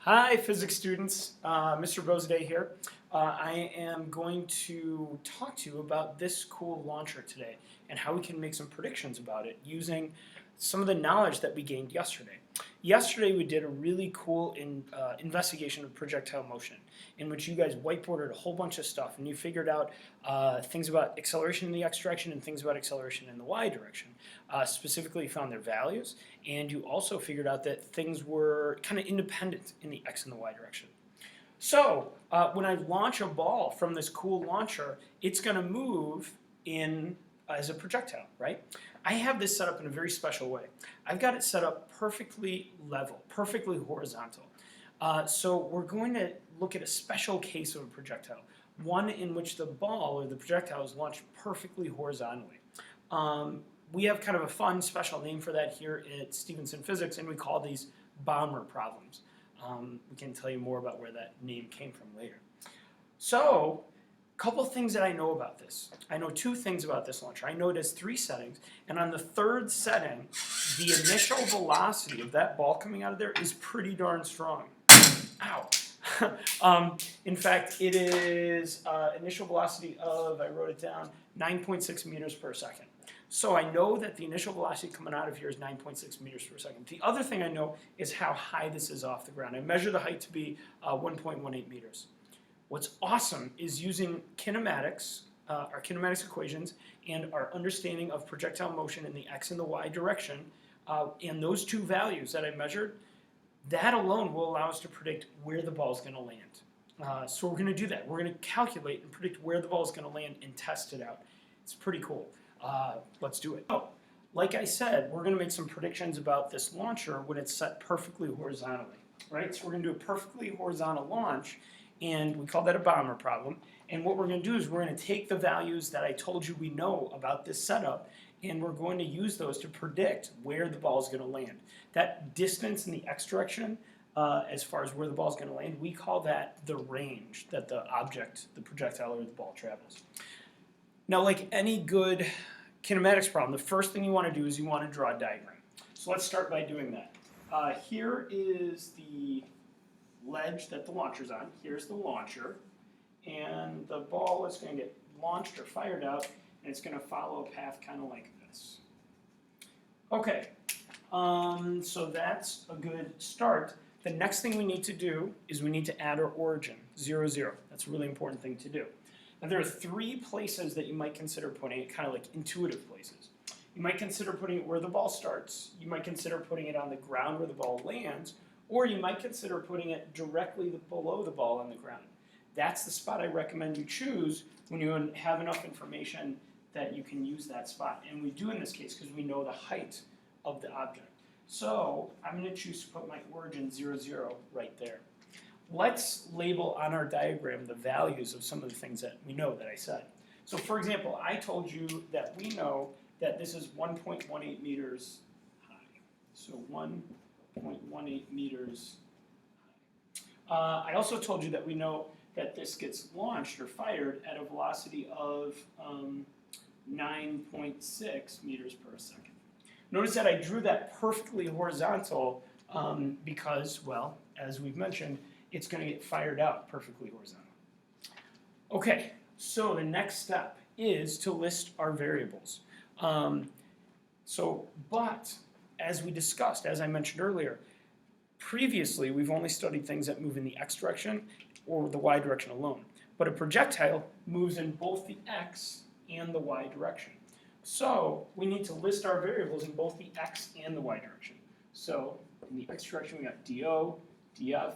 Hi, physics students. Mr. Bozaday here. I am going to talk to you about this cool launcher today and how we can make some predictions about it using some of the knowledge that we gained yesterday. Yesterday we did a really cool investigation of projectile motion in which you guys whiteboarded a whole bunch of stuff and you figured out things about acceleration in the x direction and things about acceleration in the y direction. Specifically, you found their values, and you also figured out that things were kind of independent in the x and the y direction. So when I launch a ball from this cool launcher, it's going to move in as a projectile, right? I have this set up in a very special way. I've got it set up perfectly level, perfectly horizontal. So we're going to look at a special case of a projectile, one in which the ball or the projectile is launched perfectly horizontally. We have kind of a fun special name for that here at Stevenson Physics, and we call these bomber problems. We can tell you more about where that name came from later. So, a couple things that I know about this. I know two things about this launcher. I know it has 3 settings, and on the 3rd setting, the initial velocity of that ball coming out of there is pretty darn strong. Ow. In fact, it is initial velocity of, I wrote it down, 9.6 meters per second. So I know that the initial velocity coming out of here is 9.6 meters per second. The other thing I know is how high this is off the ground. I measure the height to be 1.18 meters. What's awesome is using kinematics, our kinematics equations, and our understanding of projectile motion in the x and the y direction, and those 2 values that I measured, that alone will allow us to predict where the ball is going to land. So we're going to do that. We're going to calculate and predict where the ball is going to land and test it out. It's pretty cool. Let's do it. Oh, like I said, we're going to make some predictions about this launcher when it's set perfectly horizontally, right? So we're going to do a perfectly horizontal launch, and we call that a bomber problem. And what we're going to do is we're going to take the values that I told you we know about this setup, and we're going to use those to predict where the ball is going to land. That distance in the x direction, as far as where the ball is going to land, we call that the range that the object, the projectile or the ball travels. Now, like any good kinematics problem, the first thing you want to do is you want to draw a diagram. So let's start by doing that. Here is the ledge that the launcher's on. Here's the launcher. And the ball is going to get launched or fired out, and it's going to follow a path kind of like this. Okay, so that's a good start. The next thing we need to do is we need to add our origin, 0, 0. That's a really important thing to do. Now there are 3 places that you might consider putting it, kind of like intuitive places. You might consider putting it where the ball starts, you might consider putting it on the ground where the ball lands, or you might consider putting it directly below the ball on the ground. That's the spot I recommend you choose when you have enough information that you can use that spot. And we do in this case because we know the height of the object. So I'm going to choose to put my origin 0, 0 right there. Let's label on our diagram the values of some of the things that we know that I said. So for example, I told you that we know that this is 1.18 meters high. So 1.18 meters high. I also told you that we know that this gets launched or fired at a velocity of 9.6 meters per second. Notice that I drew that perfectly horizontal because, well, as we've mentioned, it's going to get fired out perfectly horizontal. Okay, so the next step is to list our variables. But as we discussed, as I mentioned earlier, previously we've only studied things that move in the x direction or the y direction alone. But a projectile moves in both the x and the y direction. So we need to list our variables in both the x and the y direction. So in the x direction we got dO, dF,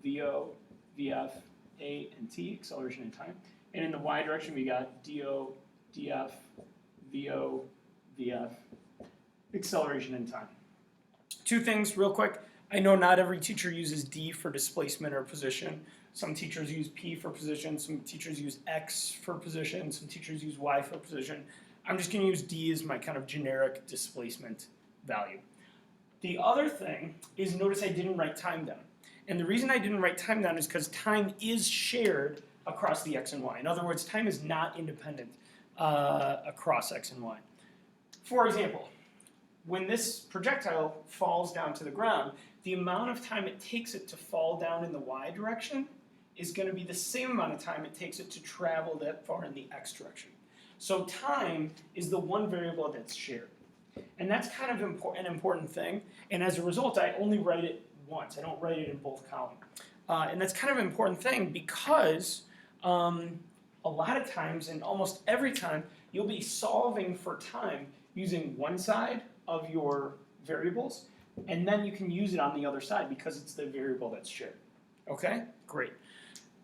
VO, VF, A, and T, acceleration and time. And in the y direction we got dO, dF, VO, VF, acceleration and time. 2 things real quick. I know not every teacher uses D for displacement or position. Some teachers use P for position, some teachers use X for position, some teachers use Y for position. I'm just going to use D as my kind of generic displacement value. The other thing is, notice I didn't write time down. And the reason I didn't write time down is because time is shared across the x and y. In other words, time is not independent across x and y. For example, when this projectile falls down to the ground, the amount of time it takes it to fall down in the y direction is going to be the same amount of time it takes it to travel that far in the x direction. So time is the one variable that's shared. And that's kind of an important thing. And as a result, I only write it once. I don't write it in both columns. And that's kind of an important thing because a lot of times, and almost every time, you'll be solving for time using one side of your variables, and then you can use it on the other side because it's the variable that's shared. Okay? Great.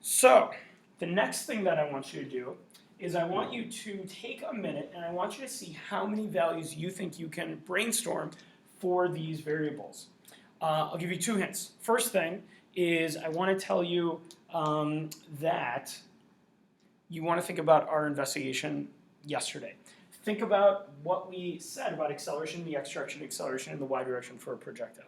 So, the next thing that I want you to do is I want you to take a minute and I want you to see how many values you think you can brainstorm for these variables. I'll give you 2 hints. First thing is I want to tell you that you want to think about our investigation yesterday. Think about what we said about acceleration in the x direction, acceleration in the y direction for a projectile.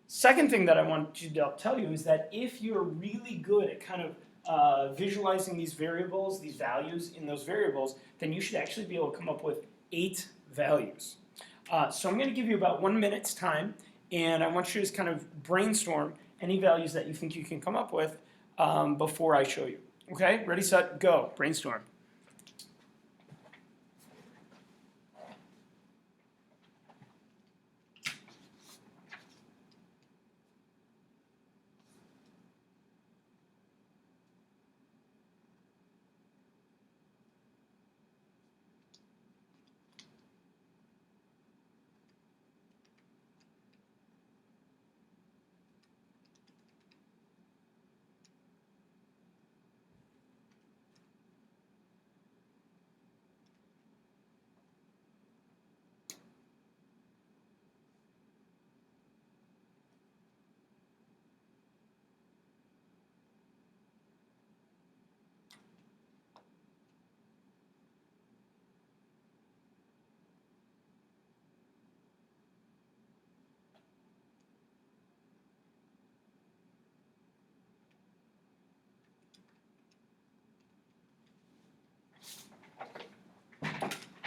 Second thing that I want to tell you is that if you're really good at kind of visualizing these variables, these values in those variables, then you should actually be able to come up with 8 values. So I'm going to give you about 1 minute's time, and I want you to just kind of brainstorm any values that you think you can come up with before I show you. Okay, ready, set, go, brainstorm.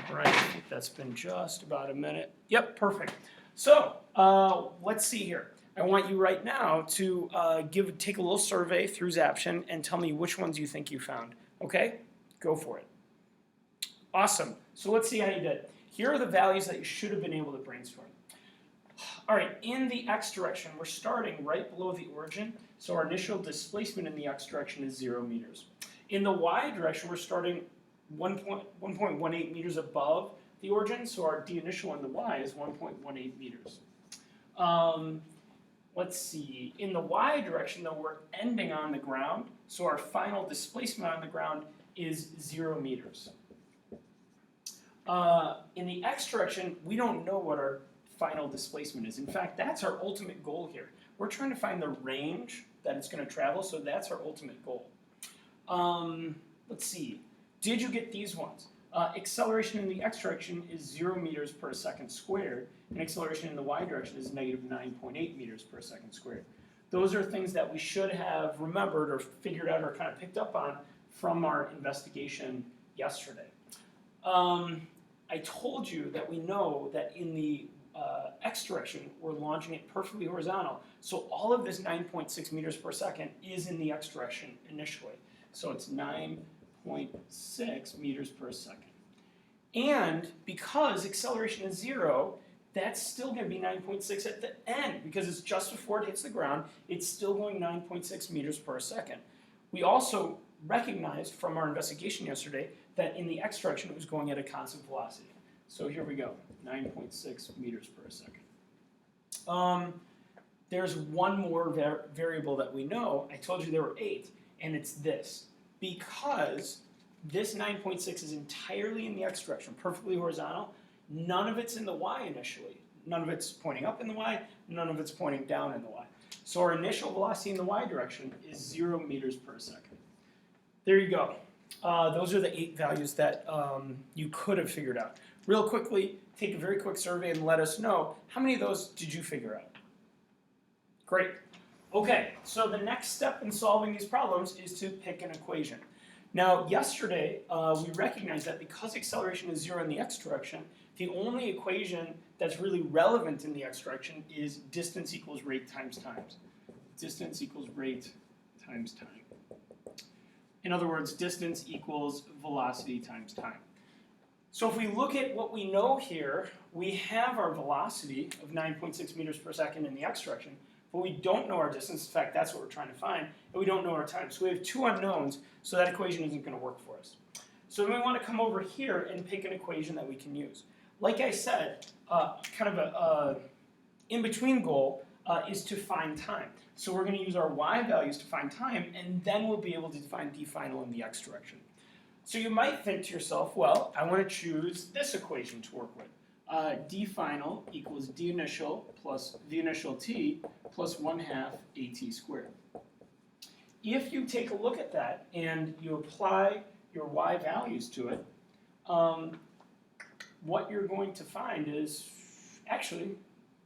All right, I think that's been just about a minute. Yep, perfect. So let's see here. I want you right now to take a little survey through Zaption and tell me which ones you think you found. Okay? Go for it. Awesome. So let's see how you did. Here are the values that you should have been able to brainstorm. All right, in the x direction, we're starting right below the origin, so our initial displacement in the x direction is 0 meters. In the y direction, we're starting 1.18 meters above the origin, so our d initial in the y is 1.18 meters. Let's see, in the y direction though, we're ending on the ground, so our final displacement on the ground is 0 meters. In the x direction, we don't know what our final displacement is. In fact, that's our ultimate goal here. We're trying to find the range that it's going to travel, so that's our ultimate goal. Let's see. Did you get these ones? Acceleration in the x direction is 0 meters per second squared, and acceleration in the y direction is negative 9.8 meters per second squared. Those are things that we should have remembered or figured out or kind of picked up on from our investigation yesterday. I told you that we know that in the x direction, we're launching it perfectly horizontal. So all of this 9.6 meters per second is in the x direction initially. So it's 9.6 meters per second. And because acceleration is 0, that's still going to be 9.6 at the end because it's just before it hits the ground. It's still going 9.6 meters per second. We also recognized from our investigation yesterday that in the x direction it was going at a constant velocity. So here we go, 9.6 meters per second. There's one more variable that we know. I told you there were 8, and it's this. Because this 9.6 is entirely in the x direction, perfectly horizontal, none of it's in the y initially. None of it's pointing up in the y, none of it's pointing down in the y. So our initial velocity in the y direction is 0 meters per second. There you go. Those are the 8 values that you could have figured out. Real quickly, take a very quick survey and let us know how many of those did you figure out. Great. Okay, so the next step in solving these problems is to pick an equation. Now, yesterday, we recognized that because acceleration is 0 in the x direction, The only equation that's really relevant in the x direction is distance equals rate times time. Distance equals rate times time. In other words, distance equals velocity times time. So if we look at what we know here, we have our velocity of 9.6 meters per second in the x direction, but we don't know our distance. In fact, that's what we're trying to find, and we don't know our time. So we have two unknowns, so that equation isn't going to work for us. So then we want to come over here and pick an equation that we can use. Like I said, kind of a in-between goal is to find time. So we're going to use our y values to find time, and then we'll be able to find d final in the x direction. So you might think to yourself, well, I want to choose this equation to work with. D final equals d initial plus v initial t plus 1/2 at squared. If you take a look at that and you apply your y values to it, what you're going to find is actually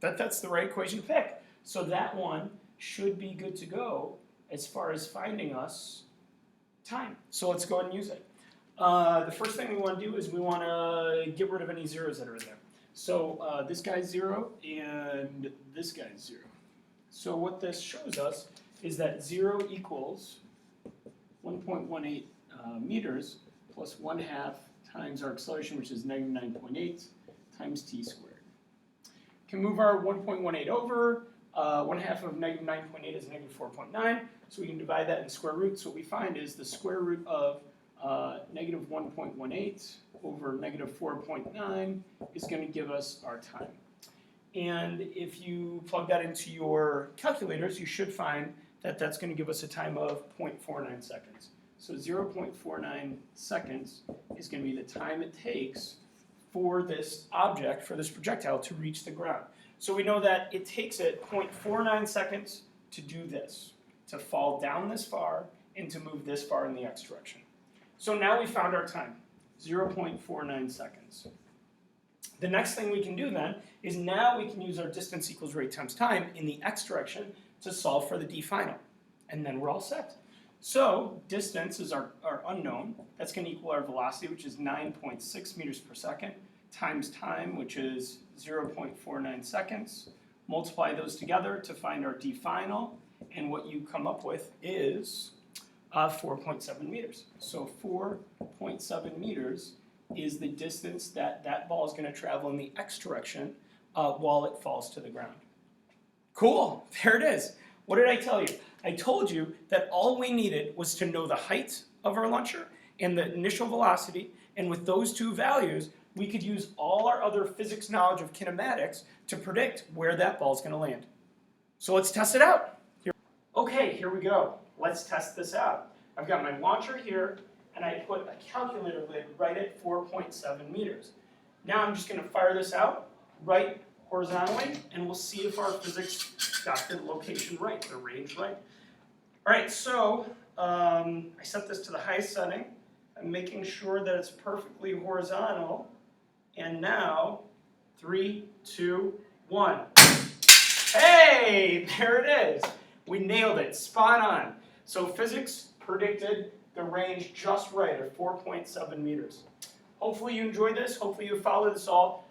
that's the right equation to pick. So that one should be good to go as far as finding us time. So let's go ahead and use it. The first thing we want to do is we want to get rid of any zeros that are in there. So this guy's 0 and this guy's 0. So what this shows us is that 0 equals 1.18 meters plus 1/2 times our acceleration, which is negative 9.8 times t squared. Can move our 1.18 over. 1/2 of negative 9.8 is negative 4.9, so we can divide that in square root. So what we find is the square root of negative 1.18 over negative 4.9 is going to give us our time. And if you plug that into your calculators, you should find that that's going to give us a time of 0.49 seconds. So 0.49 seconds is going to be the time it takes for this object, for this projectile, to reach the ground. So we know that it takes it 0.49 seconds to do this, to fall down this far and to move this far in the x direction. So now we found our time, 0.49 seconds. The next thing we can do then is now we can use our distance equals rate times time in the x direction to solve for the d final. And then we're all set. So distance is our unknown. That's going to equal our velocity, which is 9.6 meters per second, times time, which is 0.49 seconds. Multiply those together to find our d final, and what you come up with is 4.7 meters. So 4.7 meters is the distance that that ball is going to travel in the x direction while it falls to the ground. Cool, there it is. What did I tell you? I told you that all we needed was to know the height of our launcher and the initial velocity, and with those two values, we could use all our other physics knowledge of kinematics to predict where that ball is going to land. So let's test it out. Okay, here we go. Let's test this out. I've got my launcher here, and I put a calculator lid right at 4.7 meters. Now I'm just going to fire this out right horizontally, and we'll see if our physics got the location right, the range right. All right, so I set this to the highest setting. I'm making sure that it's perfectly horizontal. And now, 3, 2, 1. Hey, there it is. We nailed it, spot on. So physics predicted the range just right at 4.7 meters. Hopefully you enjoyed this. Hopefully you followed this all